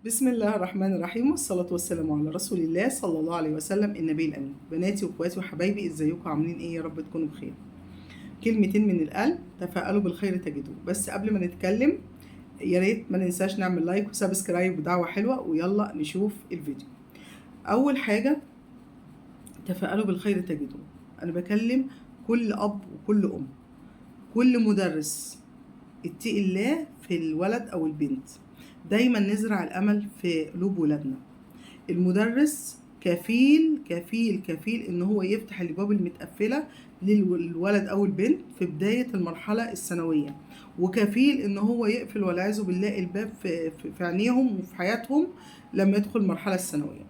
بسم الله الرحمن الرحيم، والصلاة والسلام على رسول الله صلى الله عليه وسلم النبي الأمين. بناتي واخواتي وحبايبي، ازيكم عاملين ايه؟ يا رب تكونوا بخير. كلمتين من القلب، تفاءلوا بالخير تجدوه. بس قبل ما نتكلم يا ريت ما ننساش نعمل لايك وسبسكرايب ودعوة حلوة، ويلا نشوف الفيديو. أول حاجة، تفاءلوا بالخير تجدوه. أنا بكلم كل أب وكل أم، كل مدرس، اتقي الله في الولد أو البنت. دايما نزرع الأمل في قلوب ولادنا. المدرس كفيل كفيل كفيل ان هو يفتح الابواب المتقفله للولد او البنت في بدايه المرحله الثانويه، وكفيل ان هو يقفل والعياذ بالله الباب في عينيهم وفي حياتهم لما يدخل المرحله الثانويه.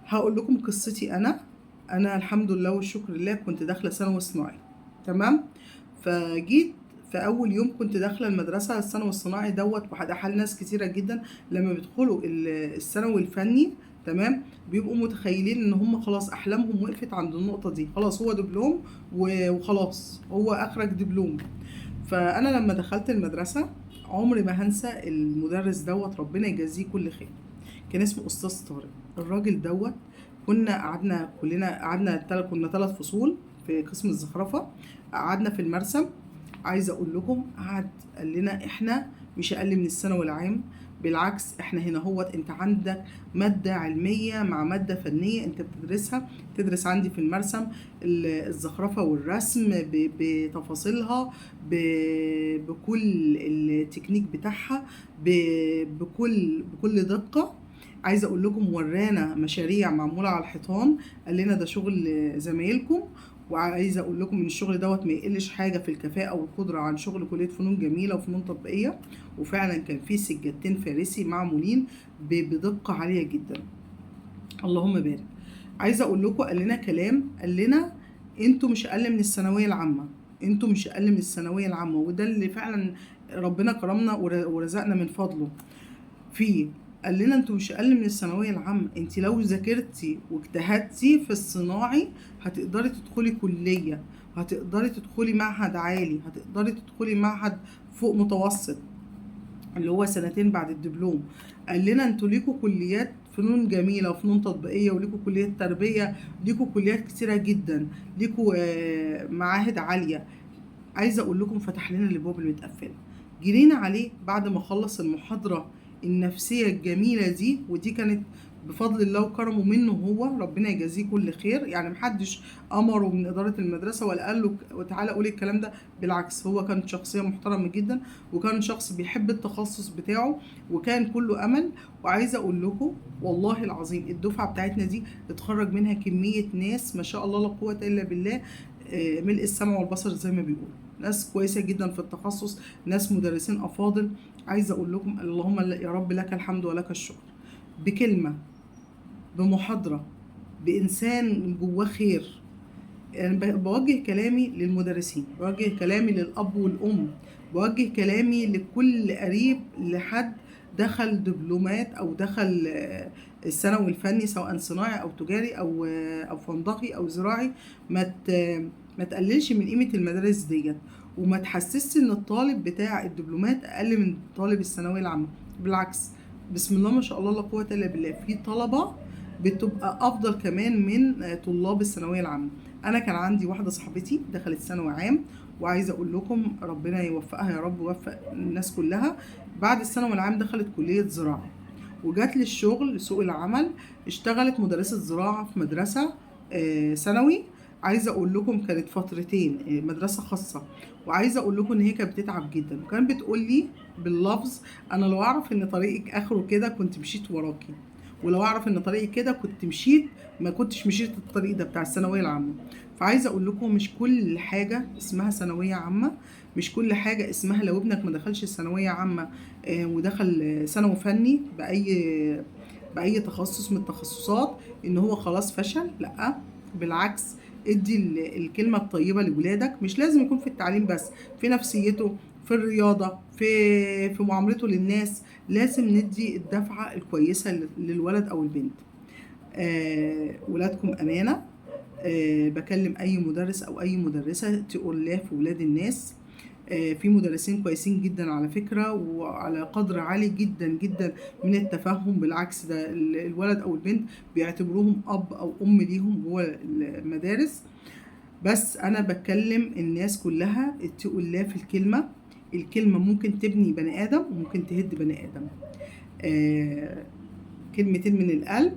هقول لكم قصتي. انا الحمد لله والشكر لله كنت داخله ثانوي صناعي، تمام. فجيت في اول يوم كنت داخله المدرسه الثانوي الصناعي دوت، وده حال ناس كتيره جدا لما بيدخلوا الثانوي الفني، تمام، بيبقوا متخيلين ان هم خلاص احلامهم وقفت عند النقطه دي، خلاص هو دبلوم وخلاص هو اخرج دبلوم. فانا لما دخلت المدرسه عمري ما هنسى المدرس دوت، ربنا يجازيه كل خير. كان اسمه استاذ طارق. الراجل دوت كنا 3 فصول في قسم الزخرفه. قعدنا في المرسم. عايزه اقول لكم، قال لنا احنا مش اقل من الثانوي العام، بالعكس احنا هنا هوت انت عندك ماده علميه مع ماده فنيه انت بتدرسها. تدرس عندي في المرسم الزخرفه والرسم بتفاصيلها، بكل التكنيك بتاعها، بكل دقه. عايزه اقول لكم ورانا مشاريع معموله على الحيطان، قال لنا ده شغل زمايلكم. وعايزه اقول لكم ان الشغل دوت ما يقلش حاجه في الكفاءه والقدره عن شغل كليه فنون جميله وفنون تطبيقيه. وفعلا كان في سجادتين فارسي معمولين بدقه عاليه جدا. اللهم بارك. عايزه اقول لكم قال لنا كلام، قال لنا انتوا مش اقل من الثانويه العامه، انتوا مش اقل من الثانويه العامه. وده اللي فعلا ربنا كرمنا ورزقنا من فضله فيه. قال لنا انتوا مش اقل من الثانويه العامه، انت لو ذاكرتي واجتهدتي في الصناعي هتقدري تدخلي كليه، هتقدري تدخلي معهد عالي، هتقدري تدخلي معهد فوق متوسط اللي هو سنتين بعد الدبلوم. قال لنا انتوا ليكوا كليات فنون جميله وفنون تطبيقيه، وليكوا كليات تربيه، ليكوا كليات كتيره جدا، ليكوا معاهد عاليه. عايزه اقول لكم فتح لنا الابواب المتقفله. جرينا عليه بعد ما خلص المحاضره النفسيه الجميله دي، ودي كانت بفضل الله وكرمه منه هو، ربنا يجازيه كل خير. يعني محدش امره من اداره المدرسه ولا قال له تعالى قول الكلام ده، بالعكس هو كان شخصيه محترمه جدا، وكان شخص بيحب التخصص بتاعه، وكان كله امل. وعايزه اقول لكم والله العظيم الدفعه بتاعتنا دي اتخرج منها كميه ناس ما شاء الله لا قوه الا بالله، ملء السمع والبصر زي ما بيقولوا. ناس كويسه جدا في التخصص، ناس مدرسين افاضل. عايزه اقول لكم اللهم يا رب لك الحمد ولك الشكر. بكلمه، بمحاضره، بانسان جواه خير. يعني بوجه كلامي للمدرسين، بوجه كلامي للاب والام، بوجه كلامي لكل قريب لحد دخل دبلومات او دخل الثانوي الفني، سواء صناعي او تجاري او فندقي او زراعي. ما تقللش من قيمه المدارس ديت، وما تحسسش ان الطالب بتاع الدبلومات اقل من طالب الثانويه العامه. بالعكس، بسم الله ما شاء الله لا قوه الا بالله، في طلبه بتبقى افضل كمان من طلاب الثانويه العامه. انا كان عندي واحده صاحبتي دخلت ثانوي عام، وعايزه اقول لكم ربنا يوفقها يا رب ويوفق الناس كلها. بعد الثانوي العام دخلت كليه زراعه، وجات للشغل سوق العمل. اشتغلت مدرسه زراعه في مدرسه ثانوي. عايزه اقول لكم كانت فترتين مدرسه خاصه. وعايزه اقول لكم ان هي كانت بتتعب جدا، وكانت بتقول لي باللفظ: انا لو اعرف ان طريقك اخره كده كنت مشيت وراكي، ولو اعرف ان طريقي كده كنت مشيت، ما كنتش مشيت الطريق ده بتاع الثانويه العامه. فعايزه اقول لكم مش كل حاجه اسمها ثانويه عامه، مش كل حاجه اسمها لو ابنك ما دخلش الثانويه عامه ودخل ثانوي فني باي تخصص من التخصصات ان هو خلاص فشل. لا، بالعكس، ادي الكلمه الطيبه لولادك. مش لازم يكون في التعليم بس، في نفسيته، في الرياضه، في معاملته للناس. لازم ندي الدفعه الكويسه للولد او البنت. ولادكم امانه. بكلم اي مدرس او اي مدرسه تقول الله في ولاد الناس. في مدرسين كويسين جدا على فكرة، وعلى قدر عالي جدا جدا من التفهم. بالعكس ده الولد او البنت بيعتبروهم اب او ام ليهم جوه المدارس. بس انا بتكلم الناس كلها اتقوا الله في الكلمة. الكلمة ممكن تبني بني ادم وممكن تهد بني ادم. كلمتين من القلب،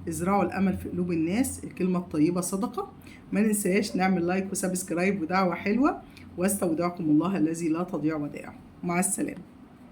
ازرعوا الامل في قلوب الناس. الكلمة الطيبة صدقة. ما ننساش نعمل لايك وسبسكرايب ودعوة حلوة، واستودعكم الله الذي لا تضيع ودائعه. مع السلامة.